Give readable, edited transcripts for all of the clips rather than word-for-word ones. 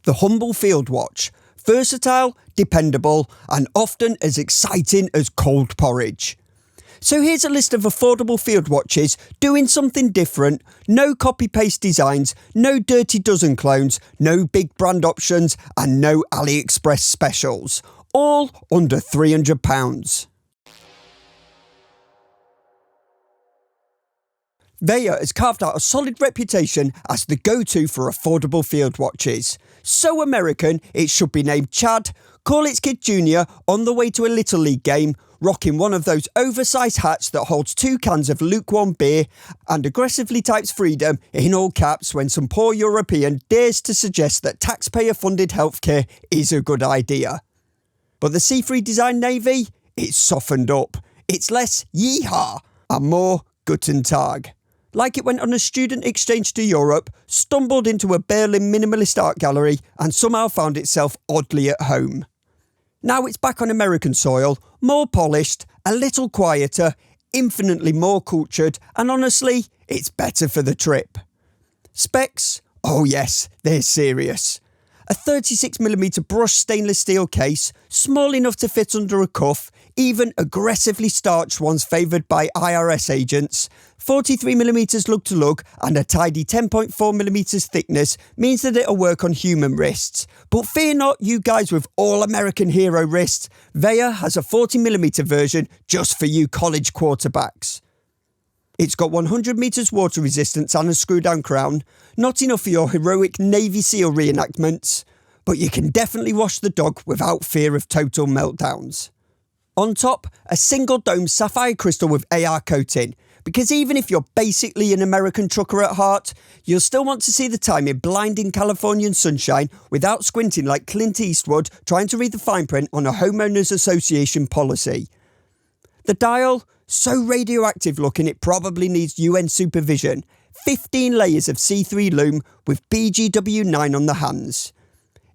The humble field watch. Versatile, dependable, and often as exciting as cold porridge. So here's a list of affordable field watches doing something different, no copy-paste designs, no dirty dozen clones, no big brand options, and no AliExpress specials. All under £300. Vaer has carved out a solid reputation as the go-to for affordable field watches. So American, it should be named Chad, call its kid Junior, on the way to a Little League game, rocking one of those oversized hats that holds 2 cans of lukewarm beer, and aggressively types freedom in all caps when some poor European dares to suggest that taxpayer-funded healthcare is a good idea. But the C3 design navy, it's softened up. It's less yeehaw and more guten tag. Like it went on a student exchange to Europe, stumbled into a Berlin minimalist art gallery, and somehow found itself oddly at home. Now it's back on American soil, more polished, a little quieter, infinitely more cultured, and honestly, it's better for the trip. Specs? Oh yes, they're serious. A 36mm brushed stainless steel case, small enough to fit under a cuff, even aggressively starched ones favoured by IRS agents. 43mm lug to lug and a tidy 10.4mm thickness means that it'll work on human wrists. But fear not, you guys with all American hero wrists. Vaer has a 40mm version just for you college quarterbacks. It's got 100 metres water resistance and a screw-down crown. Not enough for your heroic Navy SEAL reenactments, but you can definitely wash the dog without fear of total meltdowns. On top, a single dome sapphire crystal with AR coating, because even if you're basically an American trucker at heart, you'll still want to see the time in blinding Californian sunshine without squinting like Clint Eastwood trying to read the fine print on a homeowners association policy. The dial, so radioactive looking it probably needs UN supervision. 15 layers of C3 loom with BGW9 on the hands.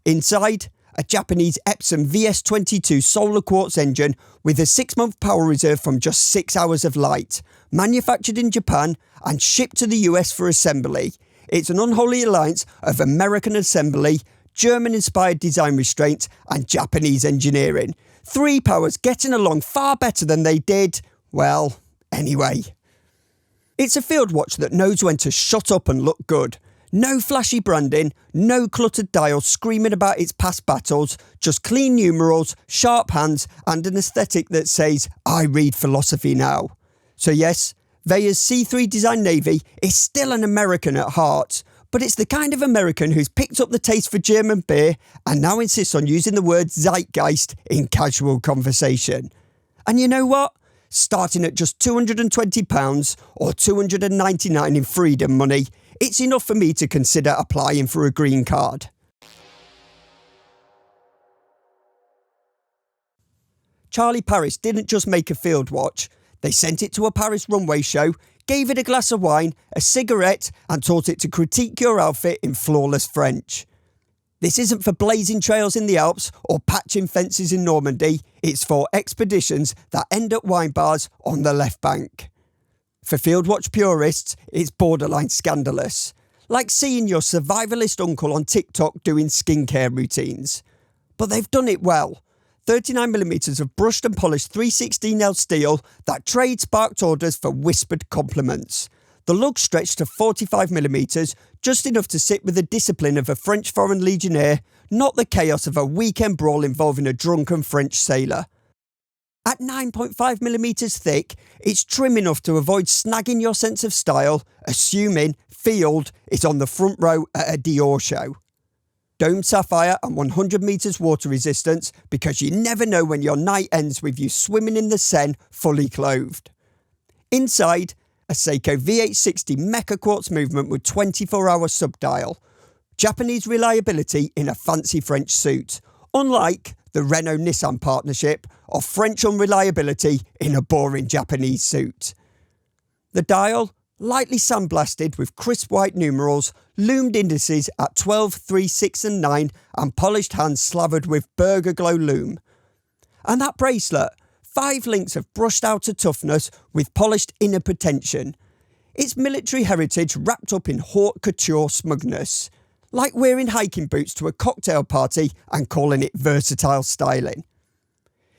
Inside, a Japanese Epson VS22 solar quartz engine with a 6-month power reserve from just 6 hours of light. Manufactured in Japan and shipped to the US for assembly. It's an unholy alliance of American assembly, German-inspired design restraint and Japanese engineering. 3 powers getting along far better than they did, well, anyway. It's a field watch that knows when to shut up and look good. No flashy branding, no cluttered dials screaming about its past battles, just clean numerals, sharp hands and an aesthetic that says, I read philosophy now. So yes, Vaer's C3 design navy is still an American at heart, but it's the kind of American who's picked up the taste for German beer and now insists on using the word zeitgeist in casual conversation. And you know what? Starting at just £220 or $299 in freedom money, it's enough for me to consider applying for a green card. Charlie Paris didn't just make a field watch. They sent it to a Paris runway show, gave it a glass of wine, a cigarette, and taught it to critique your outfit in flawless French. This isn't for blazing trails in the Alps or patching fences in Normandy. It's for expeditions that end at wine bars on the left bank. For fieldwatch purists, it's borderline scandalous. Like seeing your survivalist uncle on TikTok doing skincare routines. But they've done it well. 39mm of brushed and polished 316L steel that trade sparked orders for whispered compliments. The lug stretched to 45mm, just enough to sit with the discipline of a French Foreign Legionnaire, not the chaos of a weekend brawl involving a drunken French sailor. At 9.5mm thick, it's trim enough to avoid snagging your sense of style, assuming Field is on the front row at a Dior show. Domed sapphire and 100 metres water resistance, because you never know when your night ends with you swimming in the Seine fully clothed. Inside, a Seiko V860 Mecha Quartz movement with 24-hour subdial. Japanese reliability in a fancy French suit, unlike the Renault-Nissan partnership or French unreliability in a boring Japanese suit. The dial, lightly sandblasted with crisp white numerals, loomed indices at 12, 3, 6 and 9 and polished hands slathered with Burger Glow loom. And that bracelet, 5 links of brushed outer toughness with polished inner pretension. It's military heritage wrapped up in haute couture smugness. Like wearing hiking boots to a cocktail party and calling it versatile styling.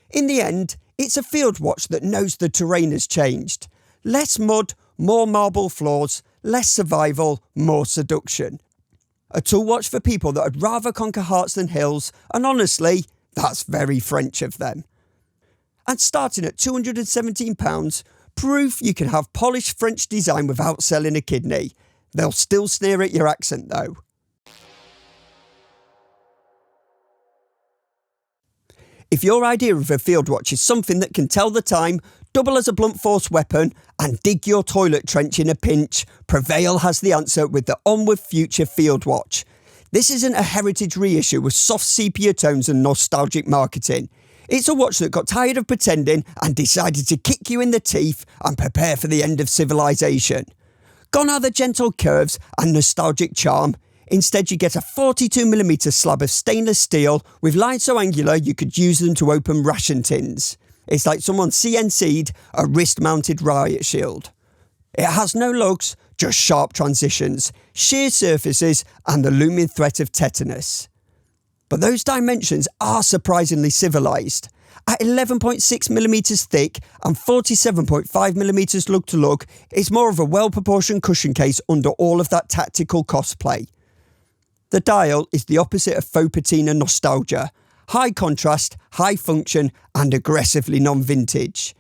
In the end, it's a field watch that knows the terrain has changed. Less mud, more marble floors, less survival, more seduction. A tool watch for people that would rather conquer hearts than hills, and honestly, that's very French of them. And starting at £217, proof you can have polished French design without selling a kidney. They'll still sneer at your accent though. If your idea of a field watch is something that can tell the time, double as a blunt force weapon, and dig your toilet trench in a pinch, Prevail has the answer with the Onward Future Field Watch. This isn't a heritage reissue with soft sepia tones and nostalgic marketing. It's a watch that got tired of pretending and decided to kick you in the teeth and prepare for the end of civilization. Gone are the gentle curves and nostalgic charm. Instead, you get a 42mm slab of stainless steel with lines so angular you could use them to open ration tins. It's like someone CNC'd a wrist-mounted riot shield. It has no lugs, just sharp transitions, sheer surfaces and the looming threat of tetanus. But those dimensions are surprisingly civilised. At 11.6mm thick and 47.5mm lug to lug, it's more of a well-proportioned cushion case under all of that tactical cosplay. The dial is the opposite of faux patina nostalgia. High contrast, high function and aggressively non-vintage.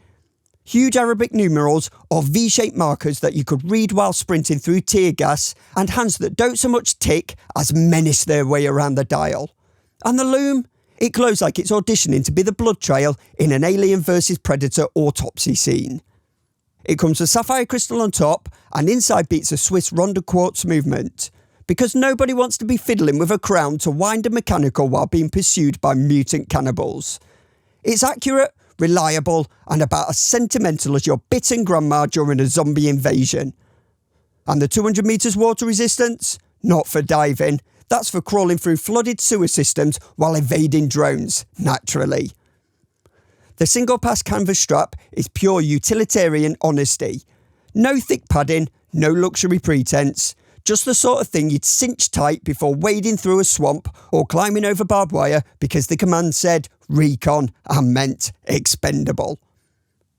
Huge Arabic numerals or V-shaped markers that you could read while sprinting through tear gas, and hands that don't so much tick as menace their way around the dial. And the loom? It glows like it's auditioning to be the blood trail in an Alien vs Predator autopsy scene. It comes with sapphire crystal on top and inside beats a Swiss Ronda quartz movement. Because nobody wants to be fiddling with a crown to wind a mechanical while being pursued by mutant cannibals. It's accurate, reliable, and about as sentimental as your bitten grandma during a zombie invasion. And the 200 metres water resistance? Not for diving. That's for crawling through flooded sewer systems while evading drones, naturally. The single pass canvas strap is pure utilitarian honesty. No thick padding, no luxury pretense. Just the sort of thing you'd cinch tight before wading through a swamp or climbing over barbed wire because the command said recon and meant expendable.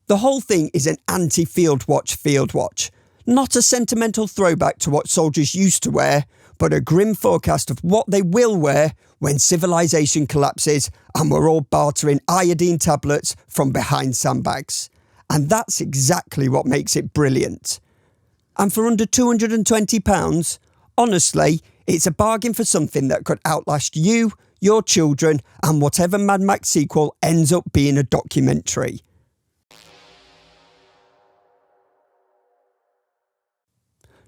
The whole thing is an anti-field watch. Not a sentimental throwback to what soldiers used to wear, but a grim forecast of what they will wear when civilization collapses and we're all bartering iodine tablets from behind sandbags. And that's exactly what makes it brilliant. And for under £220, honestly, it's a bargain for something that could outlast you, your children, and whatever Mad Max sequel ends up being a documentary.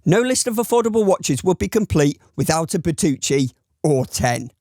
No list of affordable watches would be complete without a Bertucci or 10.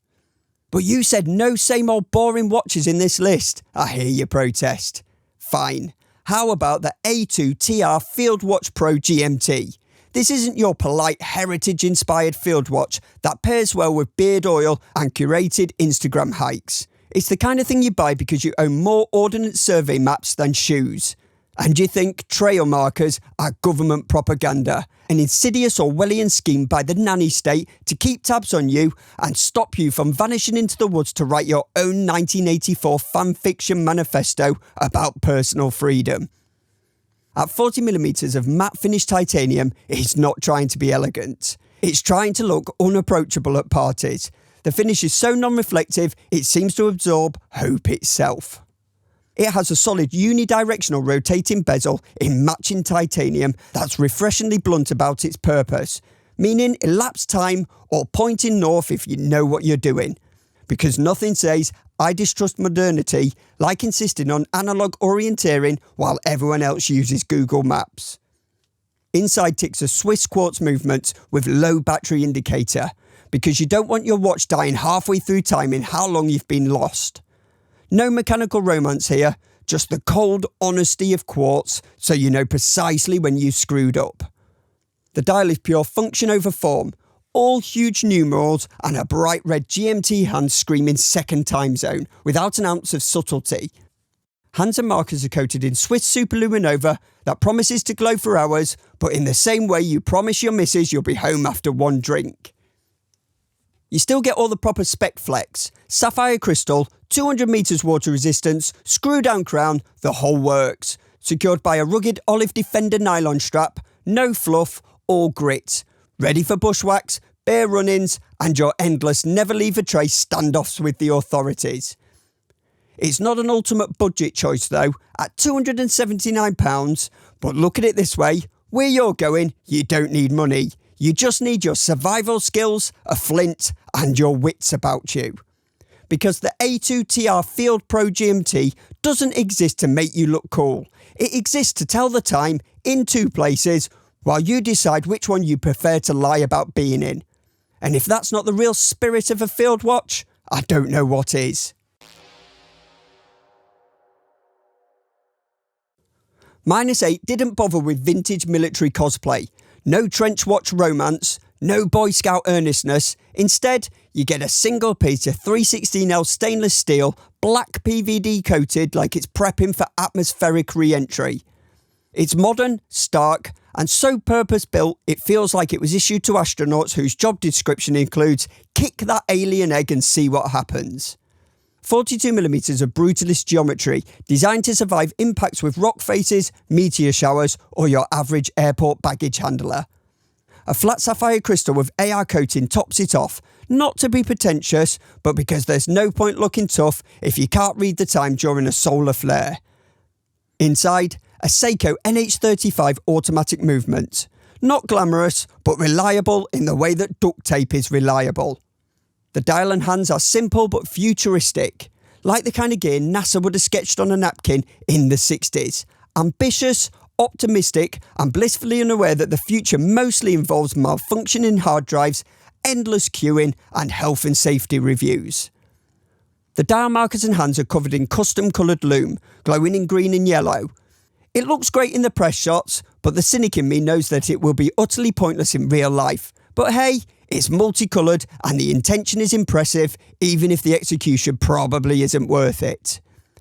But you said no same old boring watches in this list. I hear your protest. Fine. How about the A2 TR Field Watch Pro GMT? This isn't your polite heritage-inspired field watch that pairs well with beard oil and curated Instagram hikes. It's the kind of thing you buy because you own more Ordnance Survey maps than shoes. And you think trail markers are government propaganda, an insidious Orwellian scheme by the nanny state to keep tabs on you and stop you from vanishing into the woods to write your own 1984 fan fiction manifesto about personal freedom. At 40mm of matte finished titanium, it's not trying to be elegant. It's trying to look unapproachable at parties. The finish is so non-reflective, it seems to absorb hope itself. It has a solid unidirectional rotating bezel in matching titanium that's refreshingly blunt about its purpose, meaning elapsed time or pointing north if you know what you're doing. Because nothing says, I distrust modernity, like insisting on analogue orienteering while everyone else uses Google Maps. Inside ticks a Swiss quartz movement with low battery indicator, because you don't want your watch dying halfway through timing how long you've been lost. No mechanical romance here, just the cold honesty of quartz so you know precisely when you screwed up. The dial is pure function over form, all huge numerals and a bright red GMT hand screaming second time zone without an ounce of subtlety. Hands and markers are coated in Swiss superluminova that promises to glow for hours, but in the same way you promise your missus you'll be home after one drink. You still get all the proper spec flex, sapphire crystal, 200 metres water resistance, screw down crown, the whole works. Secured by a rugged olive defender nylon strap, no fluff or grit. Ready for bushwhacks, bear run-ins and your endless never leave a trace standoffs with the authorities. It's not an ultimate budget choice though, at £279, but look at it this way, where you're going, you don't need money. You just need your survival skills, a flint and your wits about you. Because the A2TR Field Pro GMT doesn't exist to make you look cool. It exists to tell the time in 2 places while you decide which one you prefer to lie about being in. And if that's not the real spirit of a field watch, I don't know what is. -8 didn't bother with vintage military cosplay. No trench watch romance, no Boy Scout earnestness. Instead, you get a single piece of 316L stainless steel, black PVD coated like it's prepping for atmospheric re-entry. It's modern, stark, and so purpose-built it feels like it was issued to astronauts whose job description includes kick that alien egg and see what happens. 42mm of brutalist geometry, designed to survive impacts with rock faces, meteor showers, or your average airport baggage handler. A flat sapphire crystal with AR coating tops it off, not to be pretentious, but because there's no point looking tough if you can't read the time during a solar flare. Inside, a Seiko NH35 automatic movement. Not glamorous, but reliable in the way that duct tape is reliable. The dial and hands are simple but futuristic, like the kind of gear NASA would have sketched on a napkin in the 60s. Ambitious, optimistic and blissfully unaware that the future mostly involves malfunctioning hard drives, endless queuing and health and safety reviews. The dial markers and hands are covered in custom coloured loom, glowing in green and yellow. It looks great in the press shots, but the cynic in me knows that it will be utterly pointless in real life. But hey, it's multicoloured and the intention is impressive, even if the execution probably isn't worth it.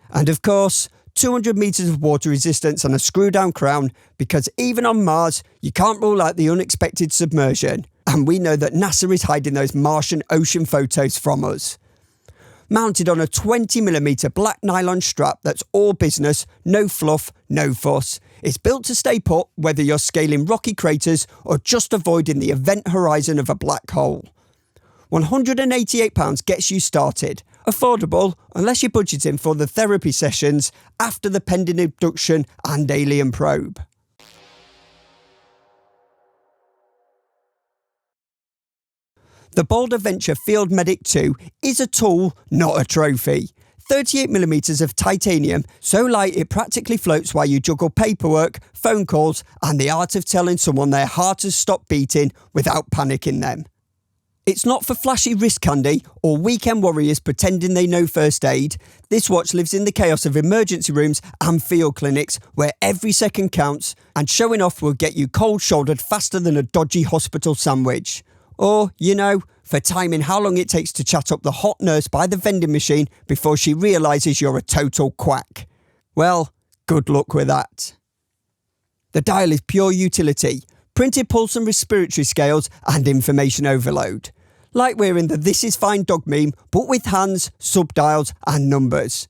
And of course, 200 metres of water resistance and a screw-down crown, because even on Mars, you can't rule out the unexpected submersion. And we know that NASA is hiding those Martian ocean photos from us. Mounted on a 20mm black nylon strap that's all business, no fluff, no fuss. It's built to stay put whether you're scaling rocky craters or just avoiding the event horizon of a black hole. £188 gets you started. Affordable unless you're budgeting for the therapy sessions after the pending abduction and alien probe. The Boldr Venture Field Medic 2 is a tool, not a trophy. 38mm of titanium, so light it practically floats while you juggle paperwork, phone calls and the art of telling someone their heart has stopped beating without panicking them. It's not for flashy wrist candy or weekend warriors pretending they know first aid. This watch lives in the chaos of emergency rooms and field clinics where every second counts, and showing off will get you cold-shouldered faster than a dodgy hospital sandwich. Or, you know, for timing how long it takes to chat up the hot nurse by the vending machine before she realises you're a total quack. Well, good luck with that. The dial is pure utility, printed pulse and respiratory scales and information overload. Like wearing the This Is Fine dog meme, but with hands, sub-dials and numbers.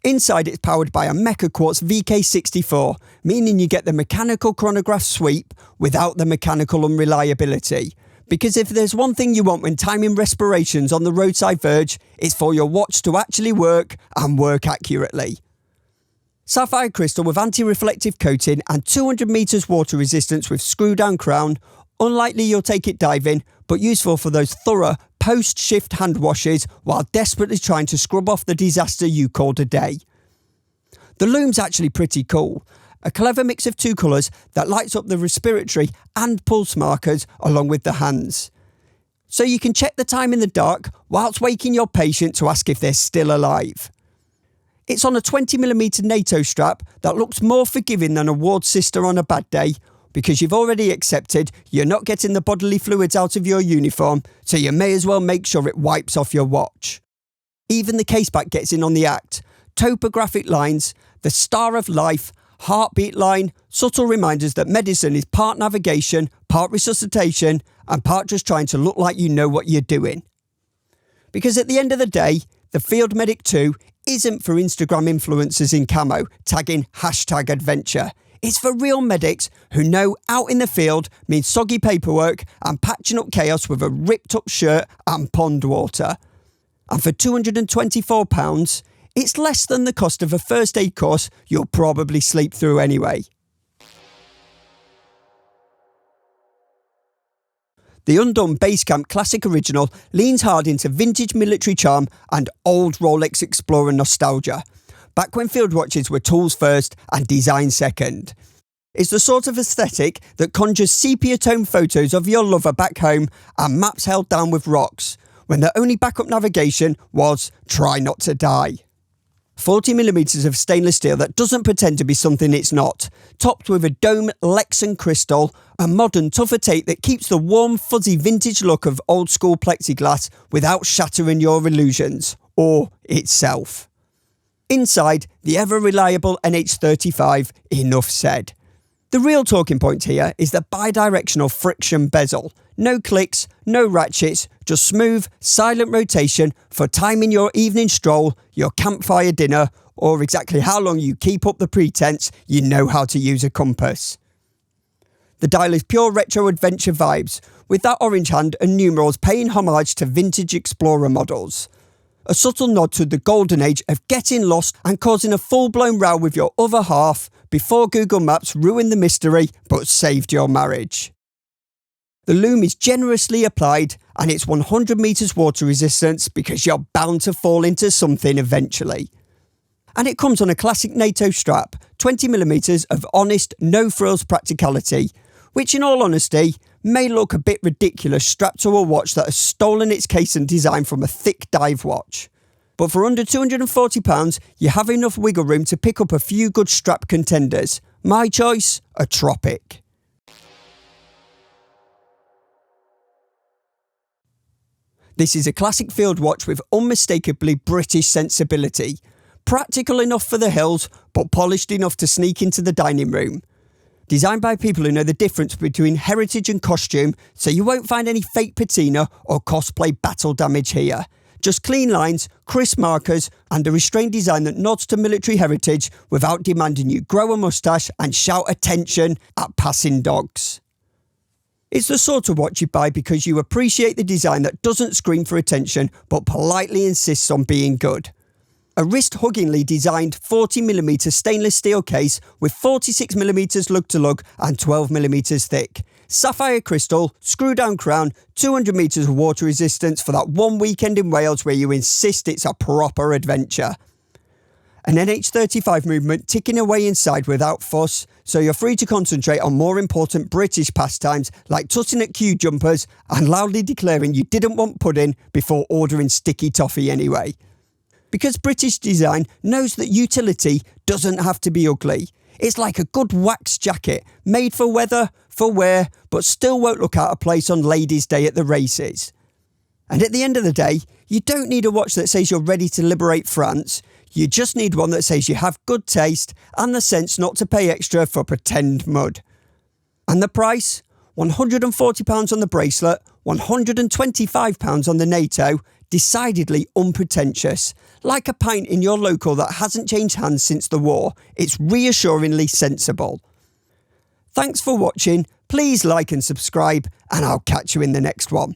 Inside it's powered by a Mecha Quartz VK64, meaning you get the mechanical chronograph sweep without the mechanical unreliability. Because if there's one thing you want when timing respirations on the roadside verge, it's for your watch to actually work and work accurately. Sapphire crystal with anti-reflective coating and 200 metres water resistance with screw-down crown. Unlikely you'll take it diving, but useful for those thorough post-shift hand washes while desperately trying to scrub off the disaster you called a day. The loom's actually pretty cool. A clever mix of 2 colours that lights up the respiratory and pulse markers along with the hands. So you can check the time in the dark whilst waking your patient to ask if they're still alive. It's on a 20mm NATO strap that looks more forgiving than a ward sister on a bad day, because you've already accepted you're not getting the bodily fluids out of your uniform, so you may as well make sure it wipes off your watch. Even the caseback gets in on the act. Topographic lines, the star of life, heartbeat line, subtle reminders that medicine is part navigation, part resuscitation, and part just trying to look like you know what you're doing. Because at the end of the day, the Field Medic 2 isn't for Instagram influencers in camo tagging #adventure. It's for real medics who know out in the field means soggy paperwork and patching up chaos with a ripped up shirt and pond water. And for £224, it's less than the cost of a first aid course you'll probably sleep through anyway. The Undone Basecamp Classic Original leans hard into vintage military charm and old Rolex Explorer nostalgia, back when field watches were tools first and design second. It's the sort of aesthetic that conjures sepia-tone photos of your lover back home and maps held down with rocks, when the only backup navigation was try not to die. 40mm of stainless steel that doesn't pretend to be something it's not, topped with a dome Lexan crystal, a modern tougher tape that keeps the warm fuzzy vintage look of old school plexiglass without shattering your illusions, or itself. Inside, the ever-reliable NH35, enough said. The real talking point here is the bidirectional friction bezel. No clicks, no ratchets, just smooth, silent rotation for timing your evening stroll, your campfire dinner, or exactly how long you keep up the pretense you know how to use a compass. The dial is pure retro adventure vibes, with that orange hand and numerals paying homage to vintage Explorer models. A subtle nod to the golden age of getting lost and causing a full-blown row with your other half before Google Maps ruined the mystery but saved your marriage. The loom is generously applied and it's 100 metres water resistance because you're bound to fall into something eventually. And it comes on a classic NATO strap, 20mm of honest, no-frills practicality, which in all honesty may look a bit ridiculous strapped to a watch that has stolen its case and design from a thick dive watch. But for under £240, you have enough wiggle room to pick up a few good strap contenders. My choice, a Tropic. This is a classic field watch with unmistakably British sensibility. Practical enough for the hills, but polished enough to sneak into the dining room. Designed by people who know the difference between heritage and costume, so you won't find any fake patina or cosplay battle damage here. Just clean lines, crisp markers, and a restrained design that nods to military heritage without demanding you grow a moustache and shout attention at passing dogs. It's the sort of watch you buy because you appreciate the design that doesn't scream for attention but politely insists on being good. A wrist-huggingly designed 40mm stainless steel case with 46mm lug-to-lug and 12mm thick. Sapphire crystal, screw-down crown, 200 metres of water resistance for that one weekend in Wales where you insist it's a proper adventure. An NH35 movement ticking away inside without fuss, so you're free to concentrate on more important British pastimes like tutting at queue jumpers and loudly declaring you didn't want pudding before ordering sticky toffee anyway. Because British design knows that utility doesn't have to be ugly. It's like a good wax jacket, made for weather, for wear, but still won't look out of place on Ladies' Day at the races. And at the end of the day, you don't need a watch that says you're ready to liberate France. You just need one that says you have good taste and the sense not to pay extra for pretend mud. And the price? £140 on the bracelet, £125 on the NATO, decidedly unpretentious. Like a pint in your local that hasn't changed hands since the war, it's reassuringly sensible. Thanks for watching, please like and subscribe, and I'll catch you in the next one.